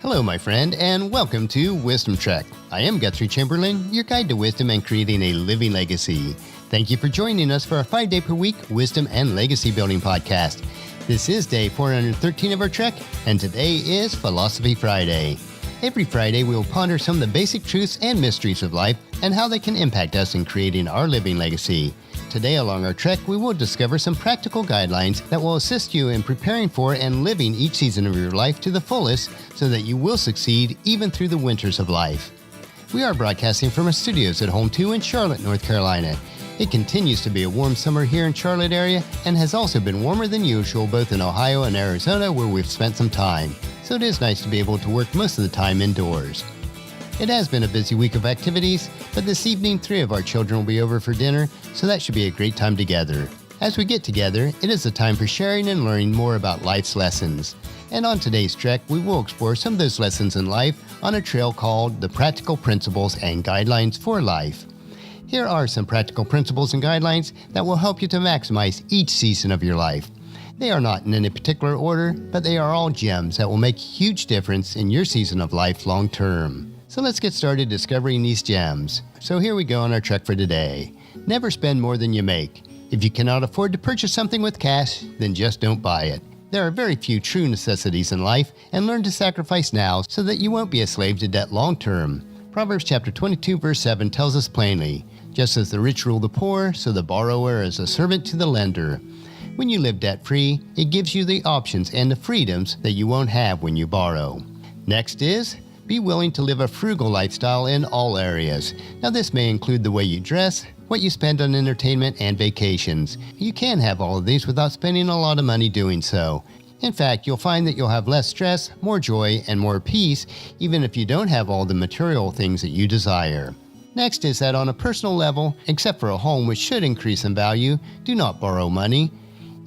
Hello, my friend, and welcome to Wisdom Trek. I am Guthrie Chamberlain, your guide to wisdom and creating a living legacy. Thank you for joining us for our 5-day-per-week Wisdom and Legacy Building podcast. This is day 413 of our trek, and today is Philosophy Friday. Every Friday, we will ponder some of the basic truths and mysteries of life and how they can impact us in creating our living legacy. Today, along our trek, we will discover some practical guidelines that will assist you in preparing for and living each season of your life to the fullest so that you will succeed even through the winters of life. We are broadcasting from our studios at Home 2 in Charlotte, North Carolina. It continues to be a warm summer here in Charlotte area and has also been warmer than usual both in Ohio and Arizona where we've spent some time. So it is nice to be able to work most of the time indoors. It has been a busy week of activities, but this evening 3 of our children will be over for dinner, so that should be a great time together. As we get together, it is a time for sharing and learning more about life's lessons. And on today's trek, we will explore some of those lessons in life on a trail called The Practical Principles and Guidelines for Life. Here are some practical principles and guidelines that will help you to maximize each season of your life. They are not in any particular order, but they are all gems that will make a huge difference in your season of life long term. So let's get started discovering these gems. So here we go on our trek for today. Never spend more than you make. If you cannot afford to purchase something with cash, then just don't buy it. There are very few true necessities in life, and learn to sacrifice now so that you won't be a slave to debt long term. Proverbs chapter 22 verse 7 tells us plainly, just as the rich rule the poor, so the borrower is a servant to the lender. When you live debt-free, it gives you the options and the freedoms that you won't have when you borrow. Next is, be willing to live a frugal lifestyle in all areas. Now this may include the way you dress, what you spend on entertainment, and vacations. You can have all of these without spending a lot of money doing so. In fact, you'll find that you'll have less stress, more joy, and more peace, even if you don't have all the material things that you desire. Next is that on a personal level, except for a home which should increase in value, do not borrow money.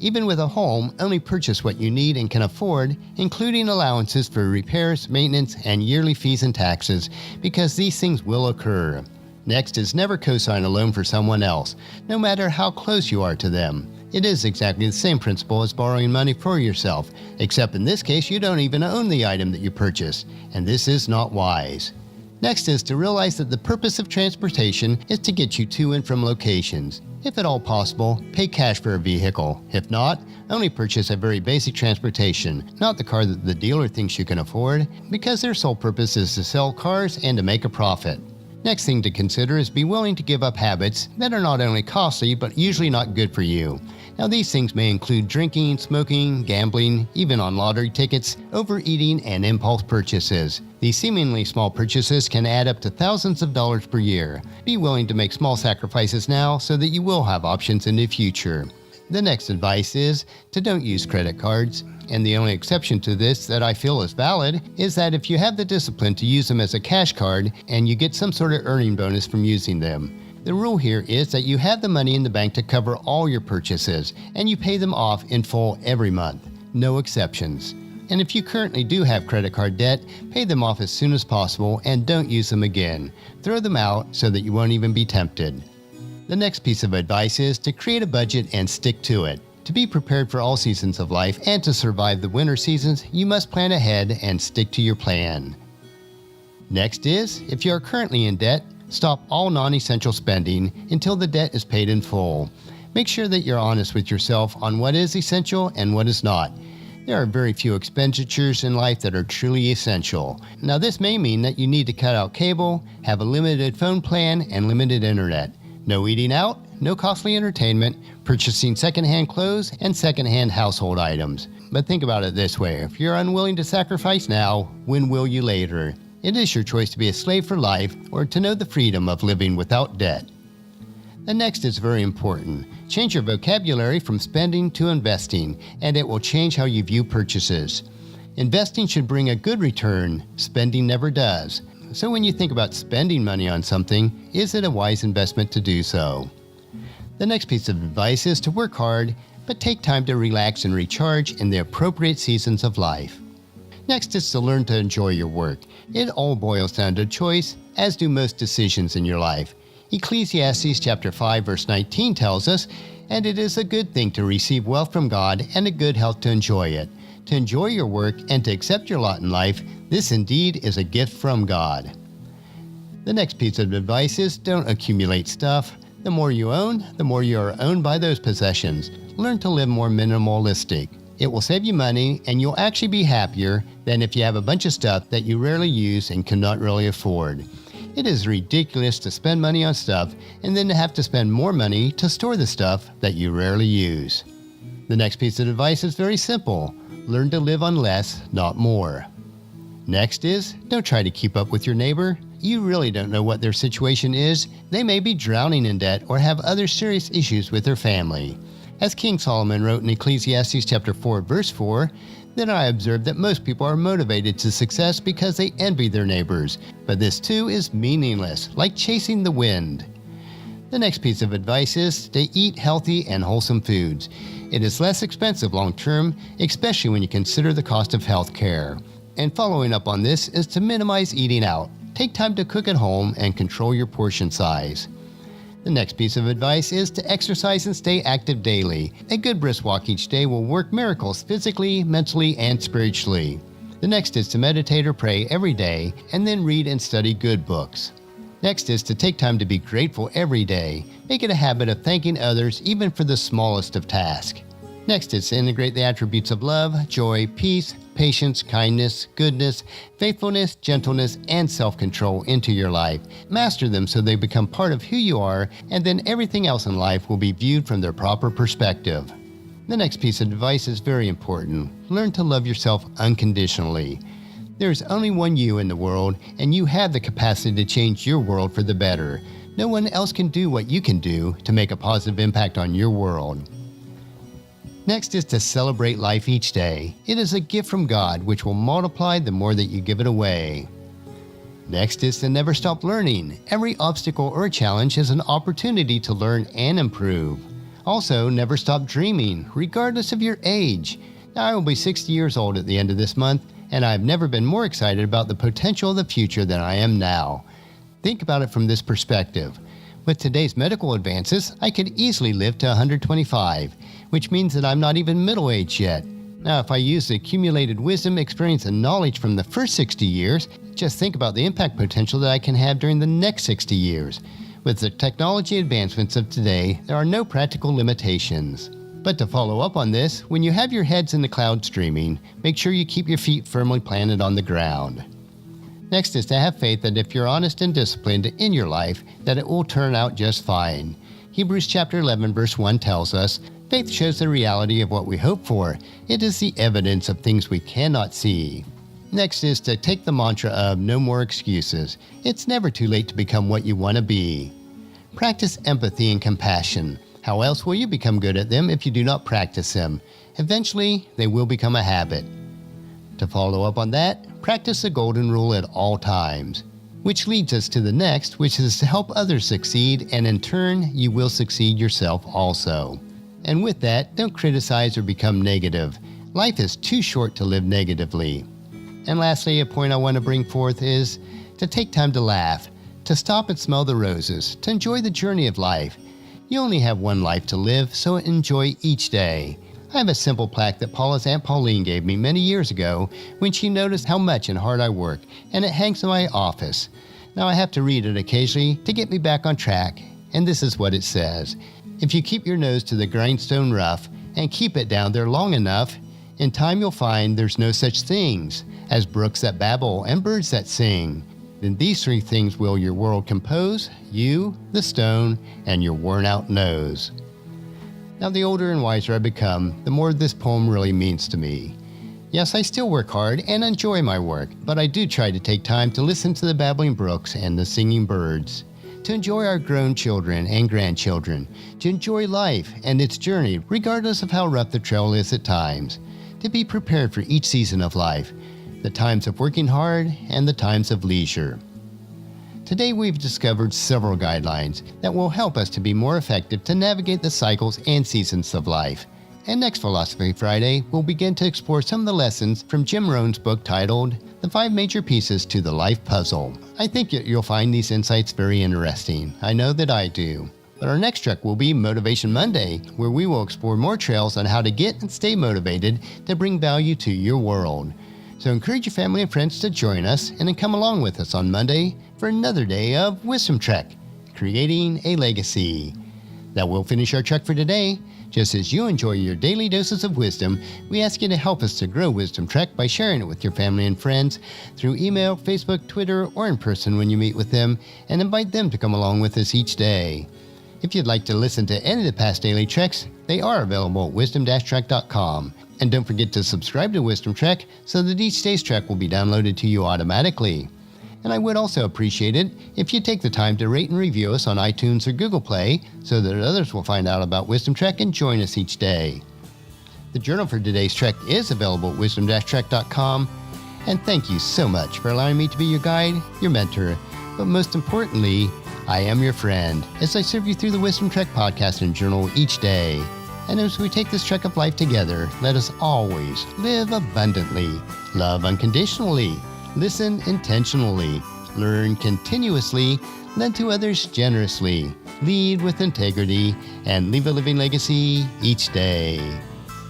Even with a home, only purchase what you need and can afford, including allowances for repairs, maintenance, and yearly fees and taxes, because these things will occur. Next is never co-sign a loan for someone else, no matter how close you are to them. It is exactly the same principle as borrowing money for yourself, except in this case you don't even own the item that you purchased, and this is not wise. Next is to realize that the purpose of transportation is to get you to and from locations. If at all possible, pay cash for a vehicle. If not, only purchase a very basic transportation, not the car that the dealer thinks you can afford, because their sole purpose is to sell cars and to make a profit. Next thing to consider is be willing to give up habits that are not only costly but usually not good for you. Now these things may include drinking, smoking, gambling, even on lottery tickets, overeating, and impulse purchases. These seemingly small purchases can add up to thousands of dollars per year. Be willing to make small sacrifices now so that you will have options in the future. The next advice is to don't use credit cards. And the only exception to this that I feel is valid is that if you have the discipline to use them as a cash card and you get some sort of earning bonus from using them. The rule here is that you have the money in the bank to cover all your purchases and you pay them off in full every month. No exceptions. And if you currently do have credit card debt, pay them off as soon as possible and don't use them again. Throw them out so that you won't even be tempted. The next piece of advice is to create a budget and stick to it. To be prepared for all seasons of life and to survive the winter seasons, you must plan ahead and stick to your plan. Next is, if you are currently in debt, stop all non-essential spending until the debt is paid in full. Make sure that you're honest with yourself on what is essential and what is not. There are very few expenditures in life that are truly essential. Now this may mean that you need to cut out cable, have a limited phone plan, and limited internet. No eating out, no costly entertainment, purchasing secondhand clothes, and secondhand household items. But think about it this way, if you're unwilling to sacrifice now, when will you later? It is your choice to be a slave for life or to know the freedom of living without debt. The next is very important. Change your vocabulary from spending to investing, and it will change how you view purchases. Investing should bring a good return, spending never does. So when you think about spending money on something, is it a wise investment to do so? The next piece of advice is to work hard, but take time to relax and recharge in the appropriate seasons of life. Next is to learn to enjoy your work. It all boils down to choice, as do most decisions in your life. Ecclesiastes chapter 5 verse 19 tells us, "And it is a good thing to receive wealth from God and a good health to enjoy it, to enjoy your work, and to accept your lot in life, this indeed is a gift from God. The next piece of advice is don't accumulate stuff. The more you own, the more you are owned by those possessions. Learn to live more minimalistic. It will save you money, and you'll actually be happier than if you have a bunch of stuff that you rarely use and cannot really afford. It is ridiculous to spend money on stuff and then to have to spend more money to store the stuff that you rarely use. The next piece of advice is very simple. Learn to live on less, not more. Next is, don't try to keep up with your neighbor. You really don't know what their situation is. They may be drowning in debt or have other serious issues with their family. As King Solomon wrote in Ecclesiastes chapter 4, verse 4, then I observed that most people are motivated to success because they envy their neighbors. But this too is meaningless, like chasing the wind. The next piece of advice is to eat healthy and wholesome foods. It is less expensive long term, especially when you consider the cost of health care. And following up on this is to minimize eating out. Take time to cook at home and control your portion size. The next piece of advice is to exercise and stay active daily. A good brisk walk each day will work miracles physically, mentally, and spiritually. The next is to meditate or pray every day and then read and study good books. Next is to take time to be grateful every day. Make it a habit of thanking others even for the smallest of tasks. Next is to integrate the attributes of love, joy, peace, patience, kindness, goodness, faithfulness, gentleness, and self-control into your life. Master them so they become part of who you are, and then everything else in life will be viewed from their proper perspective. The next piece of advice is very important. Learn to love yourself unconditionally. There is only one you in the world, and you have the capacity to change your world for the better. No one else can do what you can do to make a positive impact on your world. Next is to celebrate life each day. It is a gift from God which will multiply the more that you give it away. Next is to never stop learning. Every obstacle or challenge is an opportunity to learn and improve. Also, never stop dreaming, regardless of your age. Now, I will be 60 years old at the end of this month, and I've never been more excited about the potential of the future than I am now. Think about it from this perspective. With today's medical advances, I could easily live to 125, which means that I'm not even middle-aged yet. Now, if I use the accumulated wisdom, experience, and knowledge from the first 60 years, just think about the impact potential that I can have during the next 60 years. With the technology advancements of today, there are no practical limitations. But to follow up on this, when you have your heads in the cloud streaming, make sure you keep your feet firmly planted on the ground. Next is to have faith that if you're honest and disciplined in your life, that it will turn out just fine. Hebrews chapter 11 verse 1 tells us, faith shows the reality of what we hope for. It is the evidence of things we cannot see. Next is to take the mantra of no more excuses. It's never too late to become what you want to be. Practice empathy and compassion. How else will you become good at them if you do not practice them? Eventually, they will become a habit. To follow up on that, practice the golden rule at all times. Which leads us to the next, which is to help others succeed, and in turn, you will succeed yourself also. And with that, don't criticize or become negative. Life is too short to live negatively. And lastly, a point I want to bring forth is to take time to laugh, to stop and smell the roses, to enjoy the journey of life. You only have one life to live, so enjoy each day. I have a simple plaque that Paula's Aunt Pauline gave me many years ago when she noticed how much and hard I work, and it hangs in my office. Now I have to read it occasionally to get me back on track, and this is what it says. If you keep your nose to the grindstone rough and keep it down there long enough, in time you'll find there's no such things as brooks that babble and birds that sing. Then these three things will your world compose, you, the stone, and your worn-out nose. Now, the older and wiser I become, the more this poem really means to me. Yes, I still work hard and enjoy my work, but I do try to take time to listen to the babbling brooks and the singing birds, to enjoy our grown children and grandchildren, to enjoy life and its journey, regardless of how rough the trail is at times, to be prepared for each season of life, the times of working hard and the times of leisure. Today we've discovered several guidelines that will help us to be more effective to navigate the cycles and seasons of life. And next Philosophy Friday, we'll begin to explore some of the lessons from Jim Rohn's book titled The 5 Major Pieces to the Life Puzzle. I think you'll find these insights very interesting. I know that I do. But our next trek will be Motivation Monday, where we will explore more trails on how to get and stay motivated to bring value to your world. So encourage your family and friends to join us and then come along with us on Monday for another day of Wisdom Trek, creating a legacy. That will finish our trek for today. Just as you enjoy your daily doses of wisdom, we ask you to help us to grow Wisdom Trek by sharing it with your family and friends through email, Facebook, Twitter, or in person when you meet with them, and invite them to come along with us each day. If you'd like to listen to any of the past daily treks, they are available at wisdom-trek.com. And don't forget to subscribe to Wisdom Trek so that each day's trek will be downloaded to you automatically. And I would also appreciate it if you take the time to rate and review us on iTunes or Google Play so that others will find out about Wisdom Trek and join us each day. The journal for today's trek is available at wisdom-trek.com. And thank you so much for allowing me to be your guide, your mentor, but most importantly, I am your friend as I serve you through the Wisdom Trek podcast and journal each day. And as we take this trek of life together, let us always live abundantly, love unconditionally, listen intentionally, learn continuously, lend to others generously, lead with integrity, and leave a living legacy each day.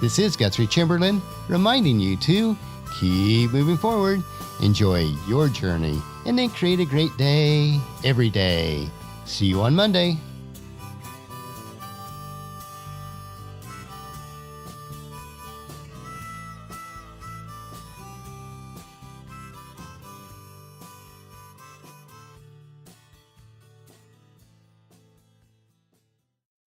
This is Guthrie Chamberlain reminding you to keep moving forward, enjoy your journey, and then create a great day every day. See you on Monday.